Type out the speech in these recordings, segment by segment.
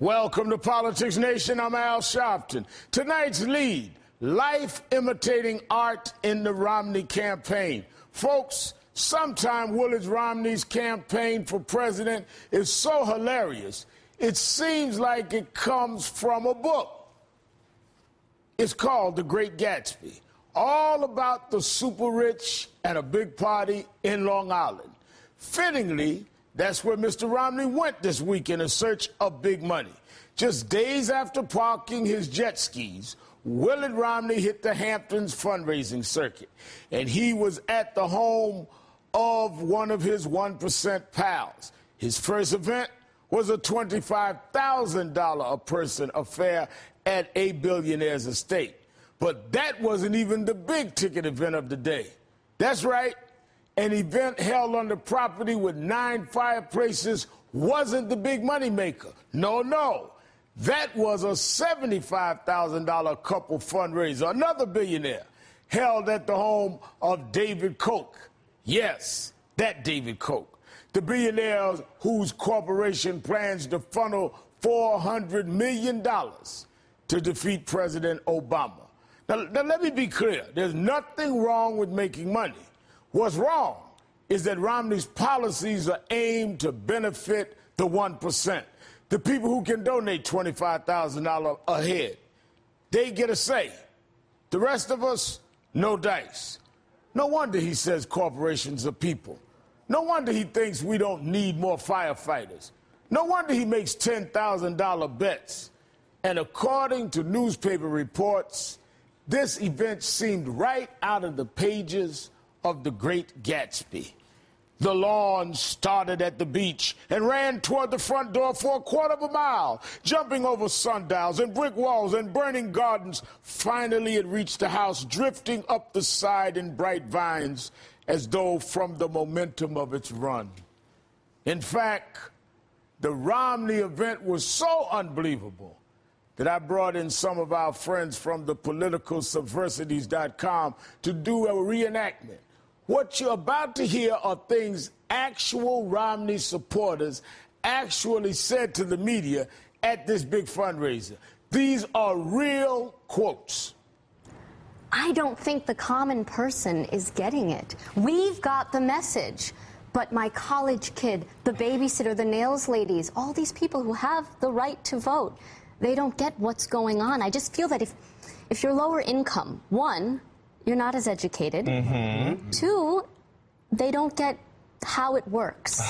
Welcome to Politics Nation. I'm Al Sharpton. Tonight's lead, life imitating art in the Romney campaign. Folks, sometime Willis Romney's campaign for president is so hilarious, it seems like it comes from a book. It's called The Great Gatsby, all about the super rich and a big party in Long Island. Fittingly, that's where Mr. Romney went this week in a search of big money. Just days after parking his jet skis, Willard Romney hit the Hamptons fundraising circuit, and he was at the home of one of his 1% pals. His first event was a $25,000 a person affair at a billionaire's estate. But that wasn't even the big ticket event of the day. That's right. An event held on the property with 9 fireplaces wasn't the big money maker. No. That was a $75,000 couple fundraiser, another billionaire, held at the home of David Koch. Yes, that David Koch, the billionaire whose corporation plans to funnel $400 million to defeat President Obama. Now, let me be clear. There's nothing wrong with making money. What's wrong is that Romney's policies are aimed to benefit the 1%, the people who can donate $25,000 a head. They get a say. The rest of us, no dice. No wonder he says corporations are people. No wonder he thinks we don't need more firefighters. No wonder he makes $10,000 bets. And according to newspaper reports, this event seemed right out of the pages of The Great Gatsby. The lawn started at the beach and ran toward the front door for a quarter of a mile, jumping over sundials and brick walls and burning gardens. Finally, it reached the house, drifting up the side in bright vines as though from the momentum of its run. In fact, the Romney event was so unbelievable that I brought in some of our friends from the politicalsubversities.com to do a reenactment. What you're about to hear are things actual Romney supporters actually said to the media at this big fundraiser. These are real quotes. I don't think the common person is getting it. We've got the message. But my college kid, the babysitter, the nails ladies, all these people who have the right to vote, they don't get what's going on. I just feel that if you're lower income, one, you're not as educated. Mm-hmm. Two, they don't get how it works.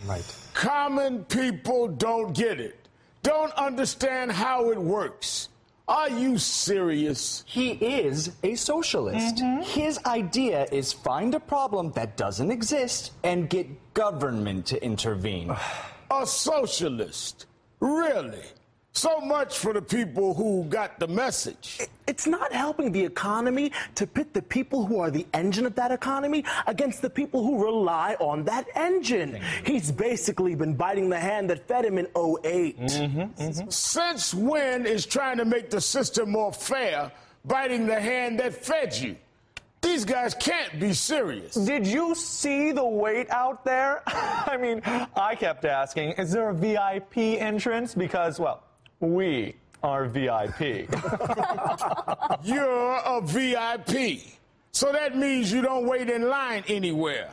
Right. Common people don't get it. Don't understand how it works. Are you serious? He is a socialist. Mm-hmm. His idea is find a problem that doesn't exist and get government to intervene. A socialist? Really? So much for the people who got the message. It's not helping the economy to pit the people who are the engine of that economy against the people who rely on that engine. He's basically been biting the hand that fed him in 2008. Mm-hmm, mm-hmm. Since when is trying to make the system more fair biting the hand that fed you? These guys can't be serious. Did you see the wait out there? I mean, I kept asking, is there a VIP entrance? Because, well, we are VIP. You're a VIP. So that means you don't wait in line anywhere.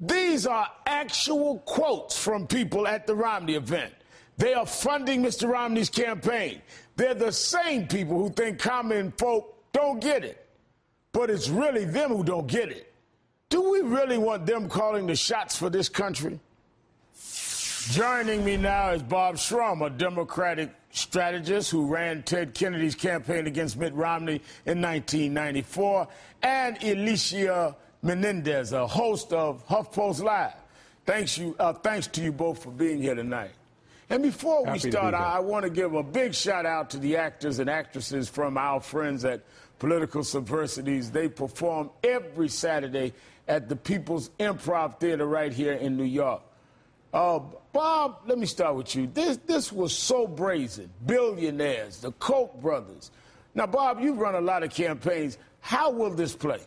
These are actual quotes from people at the Romney event. They are funding Mr. Romney's campaign. They're the same people who think common folk don't get it. But it's really them who don't get it. Do we really want them calling the shots for this country? Joining me now is Bob Shrum, a Democratic strategist who ran Ted Kennedy's campaign against Mitt Romney in 1994, and Alicia Menendez, a host of HuffPost Live. Thanks to you both for being here tonight. And before we start, I want to give a big shout out to the actors and actresses from our friends at Political Subversities. They perform every Saturday at the People's Improv Theater right here in New York. Bob, let me start with you. This was so brazen. Billionaires, the Koch brothers. Now, Bob, you've run a lot of campaigns. How will this play?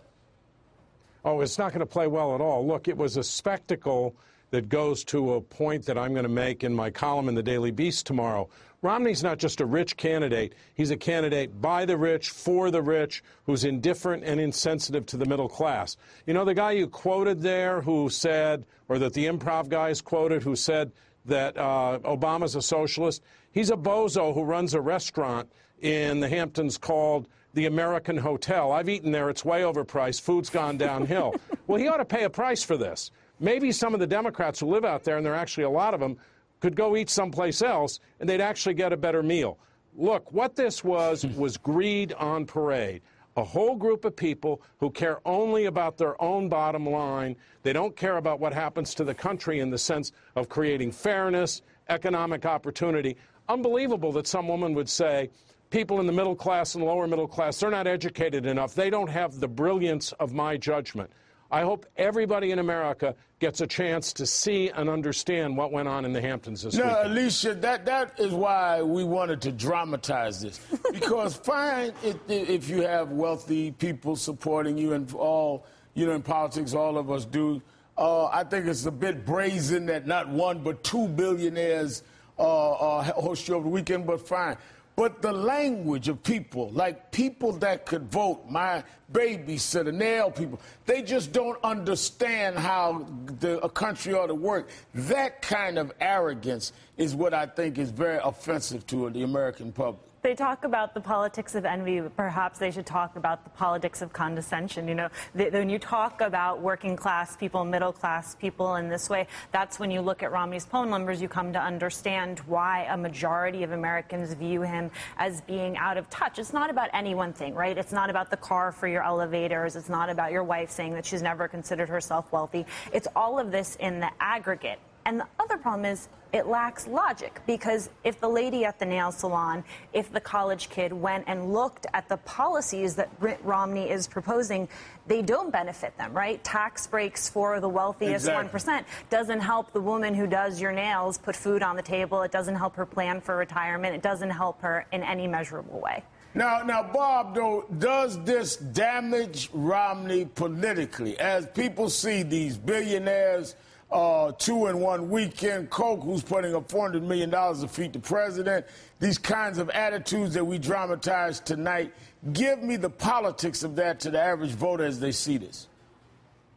Oh, it's not going to play well at all. Look, it was a spectacle that goes to a point that I'm going to make in my column in the Daily Beast tomorrow. Romney's not just a rich candidate. He's a candidate by the rich, for the rich, who's indifferent and insensitive to the middle class. You know, the guy you quoted there who said, or that the improv guys quoted, who said that Obama's a socialist, he's a bozo who runs a restaurant in the Hamptons called the American Hotel. I've eaten there. It's way overpriced. Food's gone downhill. Well, he ought to pay a price for this. Maybe some of the Democrats who live out there, and there are actually a lot of them, could go eat someplace else, and they'd actually get a better meal. Look, what this was greed on parade. A whole group of people who care only about their own bottom line. They don't care about what happens to the country in the sense of creating fairness, economic opportunity. Unbelievable that some woman would say, people in the middle class and lower middle class, they're not educated enough. They don't have the brilliance of my judgment. I hope everybody in America gets a chance to see and understand what went on in the Hamptons this weekend. Alicia, that is why we wanted to dramatize this. Because fine if you have wealthy people supporting you and all, you know, in politics, all of us do. I think it's a bit brazen that not one but two billionaires host you over the weekend, but fine. But the language of people, like people that could vote, my babysitter, nail people, they just don't understand how a country ought to work. That kind of arrogance is what I think is very offensive to the American public. They talk about the politics of envy, but perhaps they should talk about the politics of condescension. You know, when you talk about working class people, middle class people in this way, that's when you look at Romney's poll numbers, you come to understand why a majority of Americans view him as being out of touch. It's not about any one thing, right? It's not about the car for your elevators. It's not about your wife saying that she's never considered herself wealthy. It's all of this in the aggregate. And the other problem is it lacks logic, because if the lady at the nail salon, if the college kid went and looked at the policies that Romney is proposing, they don't benefit them, right? Tax breaks for the wealthiest 1% doesn't help the woman who does your nails put food on the table. It doesn't help her plan for retirement. It doesn't help her in any measurable way. Now, Bob, though, does this damage Romney politically? As people see these billionaires 2 in 1 weekend, Koch, who's putting up $400 million to defeat the president, these kinds of attitudes that we dramatized tonight, give me the politics of that to the average voter as they see this.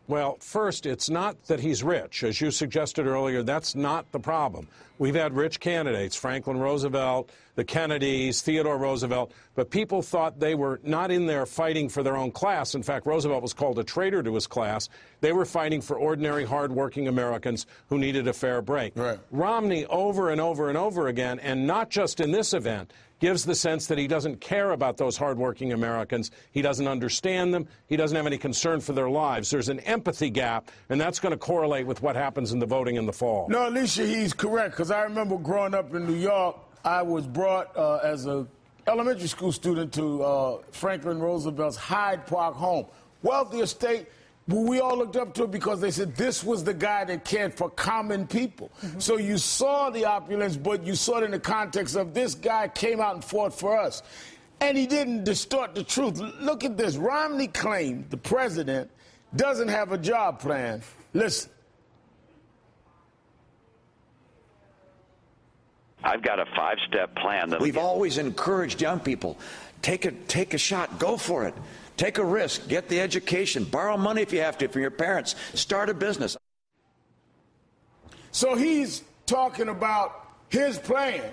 Well, first, it's not that he's rich. As you suggested earlier, that's not the problem. We've had rich candidates, Franklin Roosevelt, the Kennedys, Theodore Roosevelt, but people thought they were not in there fighting for their own class. In fact, Roosevelt was called a traitor to his class. They were fighting for ordinary, hardworking Americans who needed a fair break. Right. Romney, over and over and over again, and not just in this event, gives the sense that he doesn't care about those hardworking Americans. He doesn't understand them. He doesn't have any concern for their lives. There's an empathy gap, and that's going to correlate with what happens in the voting in the fall. No, Alicia, he's correct, because I remember growing up in New York, I was brought as an elementary school student to Franklin Roosevelt's Hyde Park home. Wealthy estate. We all looked up to it because they said this was the guy that cared for common people. So you saw the opulence, but you saw it in the context of this guy came out and fought for us. And he didn't distort the truth. Look at this. Romney claimed the president doesn't have a job plan. Listen. I've got a 5-step plan. We've always encouraged young people, take a shot, go for it. Take a risk, get the education, borrow money if you have to from your parents, start a business. So he's talking about his plan,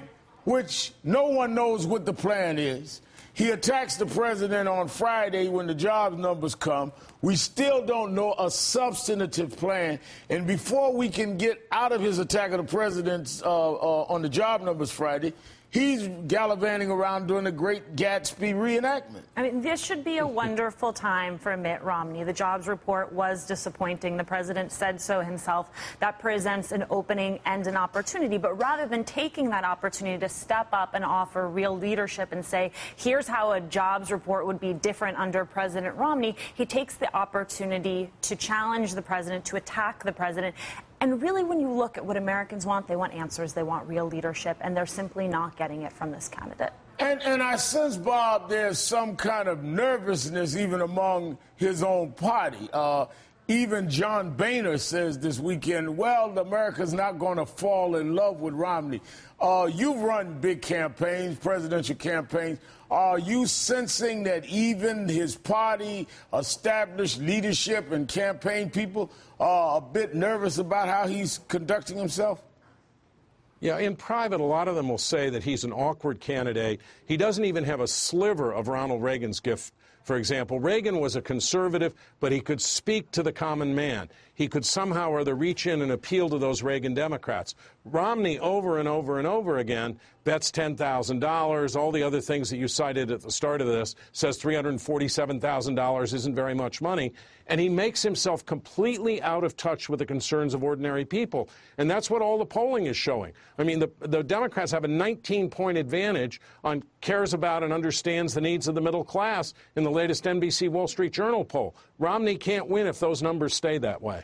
which no one knows what the plan is. He attacks the president on Friday when the jobs numbers come. We still don't know a substantive plan. And before we can get out of his attack of the president on the job numbers Friday, he's gallivanting around doing a great Gatsby reenactment. I mean, this should be a wonderful time for Mitt Romney. The jobs report was disappointing. The president said so himself. That presents an opening and an opportunity. But rather than taking that opportunity to step up and offer real leadership and say, here's how a jobs report would be different under President Romney, he takes the opportunity to challenge the president, to attack the president. And really, when you look at what Americans want, they want answers, they want real leadership, and they're simply not getting it from this candidate. And I sense, Bob, there's some kind of nervousness even among his own party. Even John Boehner says this weekend, well, America's not going to fall in love with Romney. You've run big campaigns, presidential campaigns. Are you sensing that even his party, established leadership and campaign people are a bit nervous about how he's conducting himself? Yeah, in private, a lot of them will say that he's an awkward candidate. He doesn't even have a sliver of Ronald Reagan's gift. For example, Reagan was a conservative, but he could speak to the common man. He could somehow or other reach in and appeal to those Reagan Democrats. Romney, over and over and over again, bets $10,000, all the other things that you cited at the start of this, says $347,000 isn't very much money, and he makes himself completely out of touch with the concerns of ordinary people. And that's what all the polling is showing. I mean, the Democrats have a 19-point advantage on cares about and understands the needs of the middle class in the latest NBC Wall Street Journal poll. Romney can't win if those numbers stay that way.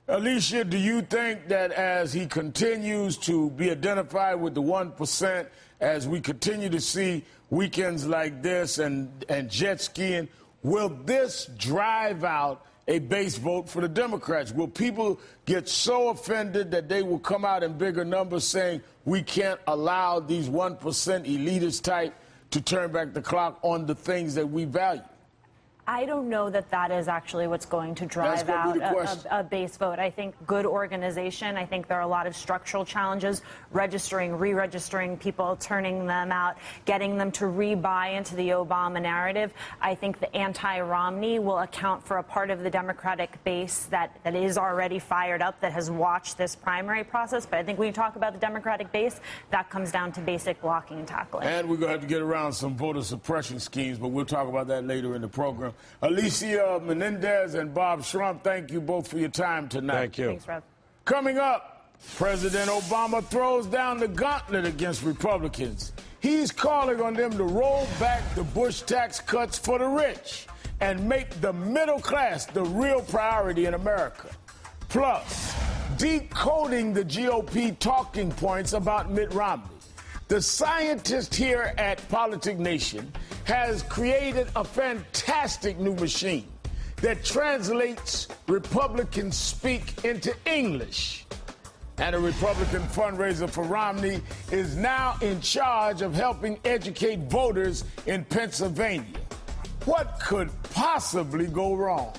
Alicia, do you think that as he continues to be identified with the 1%, as we continue to see weekends like this and jet skiing, will this drive out a base vote for the Democrats? Will people get so offended that they will come out in bigger numbers saying we can't allow these 1% elitist type to turn back the clock on the things that we value? I don't know that that is actually what's going to drive out a base vote. I think good organization. I think there are a lot of structural challenges, registering, re-registering people, turning them out, getting them to re-buy into the Obama narrative. I think the anti-Romney will account for a part of the Democratic base that is already fired up, that has watched this primary process. But I think when you talk about the Democratic base, that comes down to basic blocking and tackling. And we're going to have to get around some voter suppression schemes, but we'll talk about that later in the program. Alicia Menendez and Bob Schrump, thank you both for your time tonight. Thank you. Thanks, Rob. Coming up, President Obama throws down the gauntlet against Republicans. He's calling on them to roll back the Bush tax cuts for the rich and make the middle class the real priority in America. Plus, decoding the GOP talking points about Mitt Romney. The scientist here at Politic Nation has created a fantastic new machine that translates Republican speak into English. And a Republican fundraiser for Romney is now in charge of helping educate voters in Pennsylvania. What could possibly go wrong?